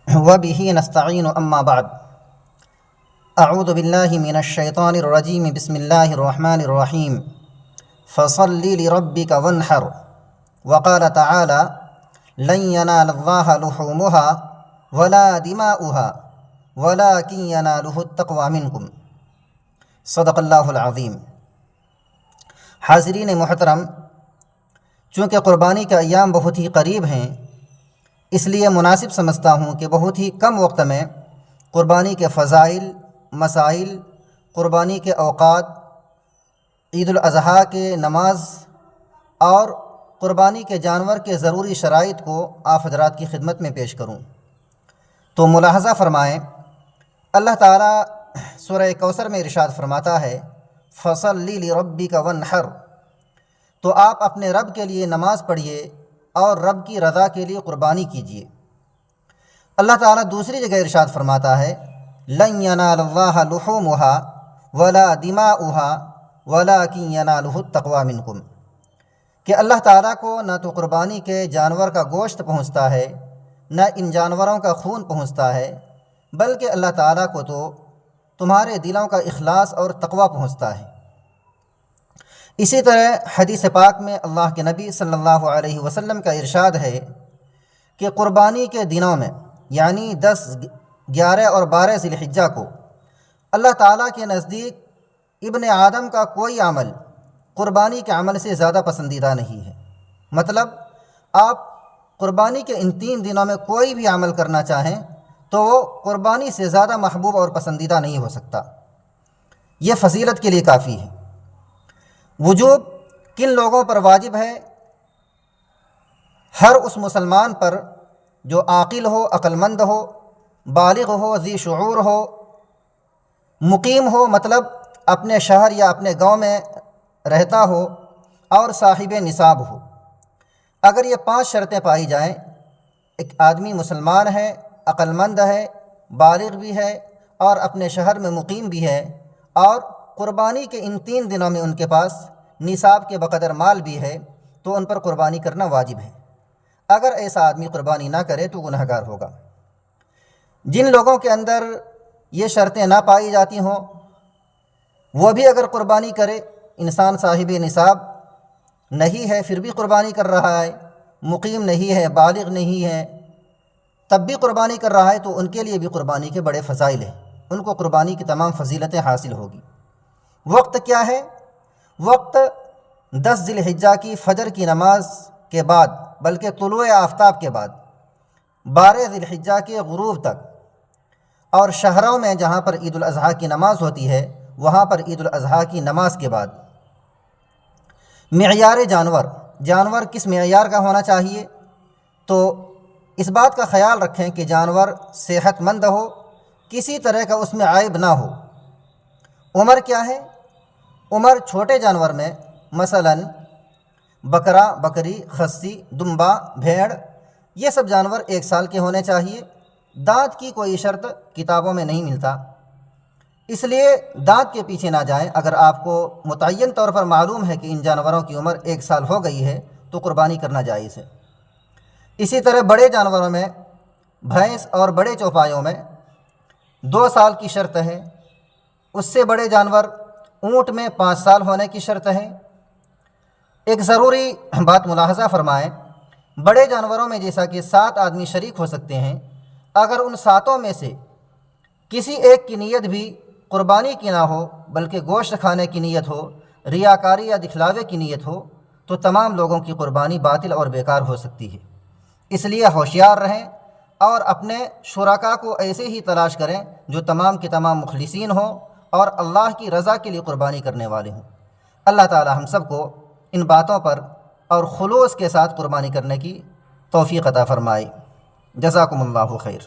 وبه نستعين أما بعد أعوذ بالله من الشيطان الرجيم بسم الله الرحمن الرحيم فصل لربك وانحر وقال تعالى لن ينال الله لحومها ولا دماؤها ولكن يناله التقوى منكم صدق اللہ العظیم۔ حاضرین محترم، چونکہ قربانی کے ایام بہت ہی قریب ہیں، اس لیے مناسب سمجھتا ہوں کہ بہت ہی کم وقت میں قربانی کے فضائل، مسائل، قربانی کے اوقات، عید الاضحیٰ کے نماز اور قربانی کے جانور کے ضروری شرائط کو آپ حضرات کی خدمت میں پیش کروں۔ تو ملاحظہ فرمائیں، اللہ تعالیٰ سورہ کوثر میں ارشاد فرماتا ہے فَصَلِّ لِرَبِّكَ وَانْحَرْ، تو آپ اپنے رب کے لیے نماز پڑھیے اور رب کی رضا کے لیے قربانی کیجیے۔ اللہ تعالیٰ دوسری جگہ ارشاد فرماتا ہے لَن يَنَالَ اللَّهَ لُحُومُهَا وَلَا دِمَاؤُهَا وَلَكِنْ يَنَالُهُ التَّقْوَى مِنْكُمْ، کہ اللہ تعالیٰ کو نہ تو قربانی کے جانور کا گوشت پہنچتا ہے، نہ ان جانوروں کا خون پہنچتا ہے، بلکہ اللہ تعالیٰ کو تو تمہارے دلوں کا اخلاص اور تقوی پہنچتا ہے۔ اسی طرح حدیث پاک میں اللہ کے نبی صلی اللہ علیہ وسلم کا ارشاد ہے کہ قربانی کے دنوں میں یعنی 10، 11 اور 12 ذی الحجہ کو اللہ تعالیٰ کے نزدیک ابن آدم کا کوئی عمل قربانی کے عمل سے زیادہ پسندیدہ نہیں ہے۔ مطلب آپ قربانی کے ان 3 دنوں میں کوئی بھی عمل کرنا چاہیں تو وہ قربانی سے زیادہ محبوب اور پسندیدہ نہیں ہو سکتا۔ یہ فضیلت کے لیے کافی ہے۔ وجوب کن لوگوں پر واجب ہے؟ ہر اس مسلمان پر جو عاقل ہو، عقل مند ہو، بالغ ہو، ذی شعور ہو، مقیم ہو، مطلب اپنے شہر یا اپنے گاؤں میں رہتا ہو اور صاحب نصاب ہو۔ اگر یہ 5 شرطیں پائی جائیں، ایک آدمی مسلمان ہے، عقل مند ہے، بالغ بھی ہے اور اپنے شہر میں مقیم بھی ہے، اور قربانی کے ان 3 دنوں میں ان کے پاس نصاب کے بقدر مال بھی ہے، تو ان پر قربانی کرنا واجب ہے۔ اگر ایسا آدمی قربانی نہ کرے تو گنہگار ہوگا۔ جن لوگوں کے اندر یہ شرطیں نہ پائی جاتی ہوں وہ بھی اگر قربانی کرے، انسان صاحب نصاب نہیں ہے پھر بھی قربانی کر رہا ہے، مقیم نہیں ہے، بالغ نہیں ہے، تب بھی قربانی کر رہا ہے، تو ان کے لیے بھی قربانی کے بڑے فضائل ہیں، ان کو قربانی کی تمام فضیلتیں حاصل ہوگی۔ وقت کیا ہے؟ وقت 10 ذی الحجہ کی فجر کی نماز کے بعد، بلکہ طلوع آفتاب کے بعد 12 ذی الحجہ کے غروب تک، اور شہروں میں جہاں پر عید الاضحیٰ کی نماز ہوتی ہے وہاں پر عید الاضحیٰ کی نماز کے بعد۔ معیار جانور کس معیار کا ہونا چاہیے؟ تو اس بات کا خیال رکھیں کہ جانور صحت مند ہو، کسی طرح کا اس میں عیب نہ ہو۔ عمر کیا ہے؟ عمر چھوٹے جانور میں مثلا بکرا، بکری، خصی، دمبا، بھیڑ، یہ سب جانور 1 سال کے ہونے چاہیے۔ دانت کی کوئی شرط کتابوں میں نہیں ملتا، اس لیے دانت کے پیچھے نہ جائیں۔ اگر آپ کو متعین طور پر معلوم ہے کہ ان جانوروں کی عمر 1 سال ہو گئی ہے تو قربانی کرنا جائز ہے۔ اسی طرح بڑے جانوروں میں بھینس اور بڑے چوپایوں میں 2 سال کی شرط ہے۔ اس سے بڑے جانور اونٹ میں 5 سال ہونے کی شرط ہے۔ ایک ضروری بات ملاحظہ فرمائیں، بڑے جانوروں میں جیسا کہ 7 آدمی شریک ہو سکتے ہیں، اگر ان 7 میں سے کسی ایک کی نیت بھی قربانی کی نہ ہو بلکہ گوشت کھانے کی نیت ہو، ریاکاری یا دکھلاوے کی نیت ہو، تو تمام لوگوں کی قربانی باطل اور بیکار ہو سکتی ہے۔ اس لیے ہوشیار رہیں اور اپنے شرکاء کو ایسے ہی تلاش کریں جو تمام کے تمام مخلصین ہوں اور اللہ کی رضا کے لیے قربانی کرنے والے ہوں۔ اللہ تعالی ہم سب کو ان باتوں پر اور خلوص کے ساتھ قربانی کرنے کی توفیق عطا فرمائے۔ جزاکم اللہ خیر۔